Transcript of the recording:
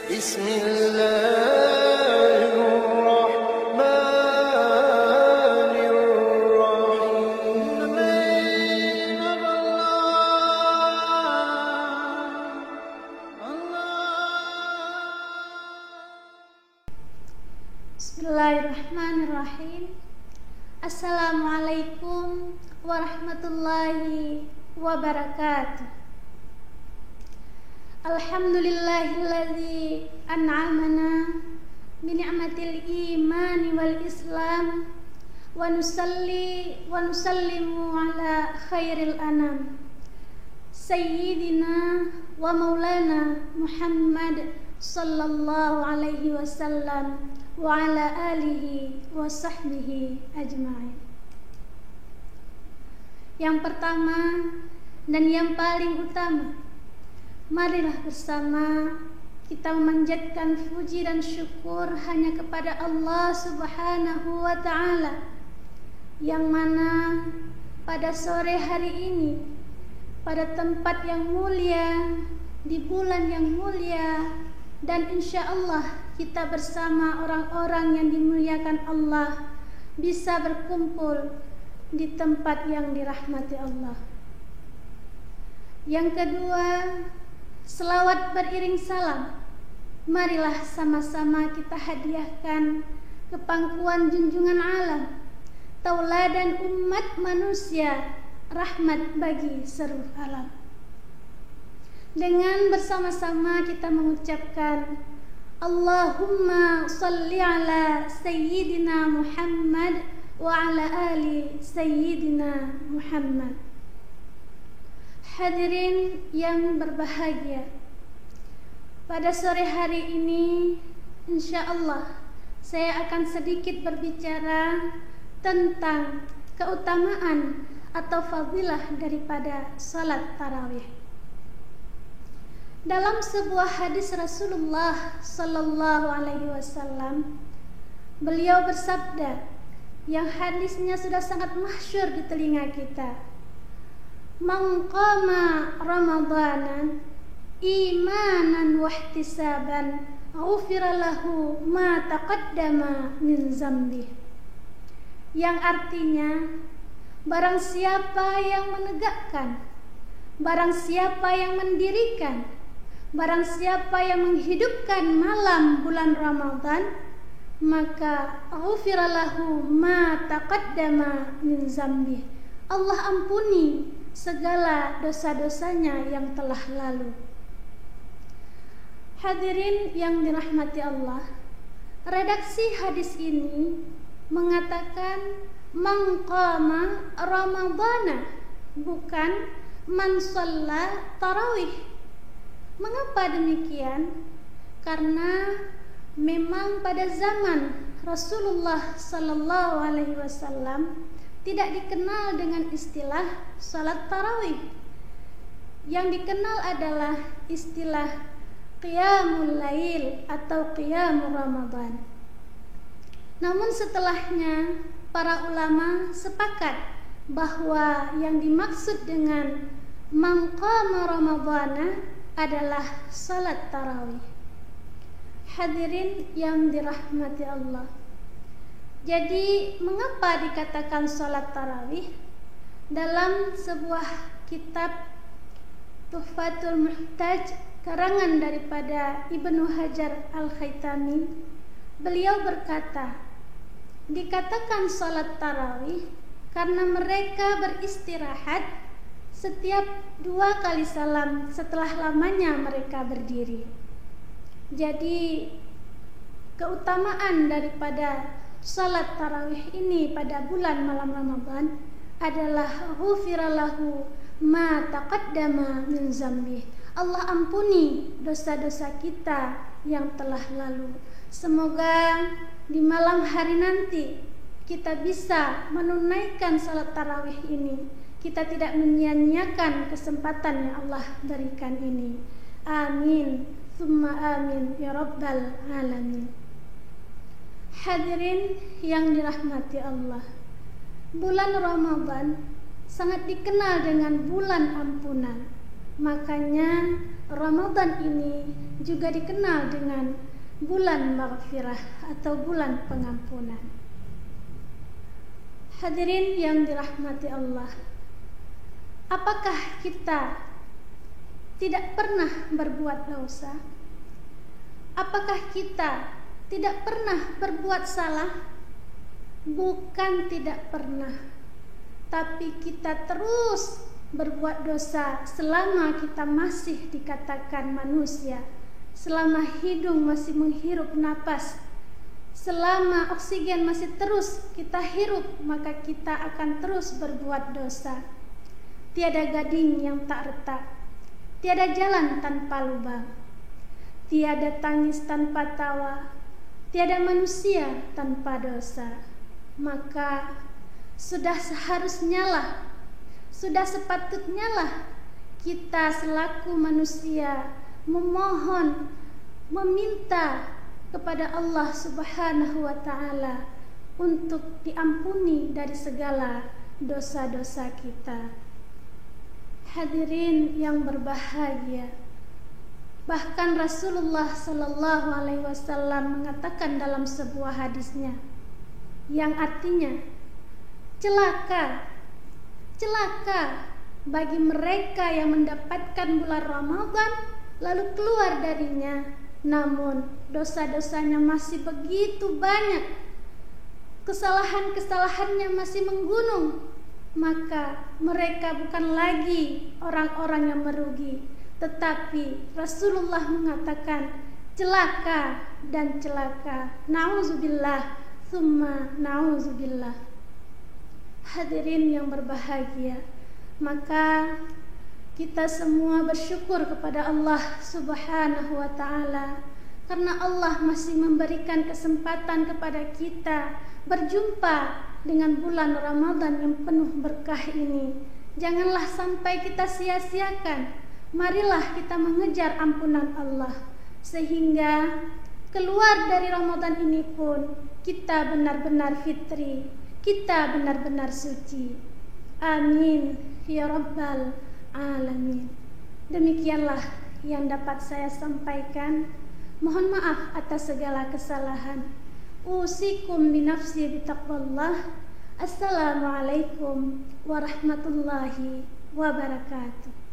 بسم الله الرحمن الرحيم Bismillahirrahmanirrahim. Assalamualaikum warahmatullahi wabarakatuh. Alhamdulillahilladzi an'amana bi ni'matil imani wal islam wa nusalli wa nusallimu ala khairil anam sayyidina wa maulana Muhammad sallallahu alaihi wasallam wa ala alihi wa sahbihi ajma'in. Yang pertama dan yang paling utama, marilah bersama kita memanjatkan puji dan syukur hanya kepada Allah Subhanahu wa ta'ala, yang mana pada sore hari ini, pada tempat yang mulia, di bulan yang mulia, dan insya Allah kita bersama orang-orang yang dimuliakan Allah bisa berkumpul di tempat yang dirahmati Allah. Yang kedua, selawat beriring salam, marilah sama-sama kita hadiahkan ke pangkuan junjungan alam, tauladan umat manusia, rahmat bagi seluruh alam. Dengan bersama-sama kita mengucapkan Allahumma salli ala Sayyidina Muhammad wa ala ali Sayyidina Muhammad. Hadirin yang berbahagia, pada sore hari ini insya Allah saya akan sedikit berbicara tentang keutamaan atau fadilah daripada salat tarawih. Dalam sebuah hadis Rasulullah sallallahu alaihi wasallam, beliau bersabda, yang hadisnya sudah sangat masyhur di telinga kita, "Man qama Ramadanan imanan wahtisaban ghufira lahu ma taqaddama min dzambih." Yang artinya, barang siapa yang menegakkan, barang siapa yang mendirikan, barang siapa yang menghidupkan malam bulan Ramadan, maka ghufira lahu ma taqaddama min dzambih. Allah ampuni segala dosa-dosanya yang telah lalu. Hadirin yang dirahmati Allah, redaksi hadis ini mengatakan man qama Ramadana, bukan man shalla tarawih. Mengapa demikian? Karena memang pada zaman Rasulullah sallallahu alaihi wasallam tidak dikenal dengan istilah salat tarawih. Yang dikenal adalah istilah qiyamul lail atau qiyamul Ramadan. Namun setelahnya para ulama sepakat bahwa yang dimaksud dengan man qama Ramadana adalah salat tarawih. Hadirin yang dirahmati Allah, jadi mengapa dikatakan salat tarawih? Dalam sebuah kitab Tuhfatul Muhtaj karangan daripada Ibnu Hajar Al-Haytami, beliau berkata, dikatakan salat tarawih karena mereka beristirahat setiap 2 kali salam setelah lamanya mereka berdiri. Jadi keutamaan daripada salat tarawih ini pada bulan malam Ramadan adalah ghufira lahu ma taqaddama min dzambih. Allah ampuni dosa-dosa kita yang telah lalu. Semoga di malam hari nanti kita bisa menunaikan salat tarawih ini. Kita tidak menyia-nyiakan kesempatan yang Allah berikan ini. Amin, summa amin ya rabbal alamin. Hadirin yang dirahmati Allah, bulan Ramadan sangat dikenal dengan bulan ampunan. Makanya Ramadan ini juga dikenal dengan bulan maghfirah atau bulan pengampunan. Hadirin yang dirahmati Allah, apakah kita tidak pernah berbuat dosa? Apakah kita tidak pernah berbuat salah? Bukan tidak pernah, tapi kita terus berbuat dosa selama kita masih dikatakan manusia, selama hidung masih menghirup napas, selama oksigen masih terus kita hirup, maka kita akan terus berbuat dosa. Tiada gading yang tak retak, tiada jalan tanpa lubang, tiada tangis tanpa tawa, tiada manusia tanpa dosa. Maka sudah seharusnya lah, sudah sepatutnya lah kita selaku manusia memohon, meminta kepada Allah Subhanahu wa Ta'ala untuk diampuni dari segala dosa-dosa kita. Hadirin yang berbahagia, bahkan Rasulullah Sallallahu Alaihi Wasallam mengatakan dalam sebuah hadisnya yang artinya celaka bagi mereka yang mendapatkan bulan Ramadan lalu keluar darinya, namun dosa-dosanya masih begitu banyak, kesalahan-kesalahannya masih menggunung, maka mereka bukan lagi orang-orang yang merugi, tetapi Rasulullah mengatakan celaka dan celaka. Nauzubillah, summa nauzubillah. Hadirin yang berbahagia, maka kita semua bersyukur kepada Allah Subhanahu wa Ta'ala karena Allah masih memberikan kesempatan kepada kita berjumpa dengan bulan Ramadan yang penuh berkah ini. Janganlah sampai kita sia-siakan. Marilah kita mengejar ampunan Allah sehingga keluar dari Ramadan ini pun kita benar-benar fitri, kita benar-benar suci. Amin ya rabbal alamin. Demikianlah yang dapat saya sampaikan. Mohon maaf atas segala kesalahan. Usikum binafsi bitaqwallah. Assalamualaikum warahmatullahi wabarakatuh.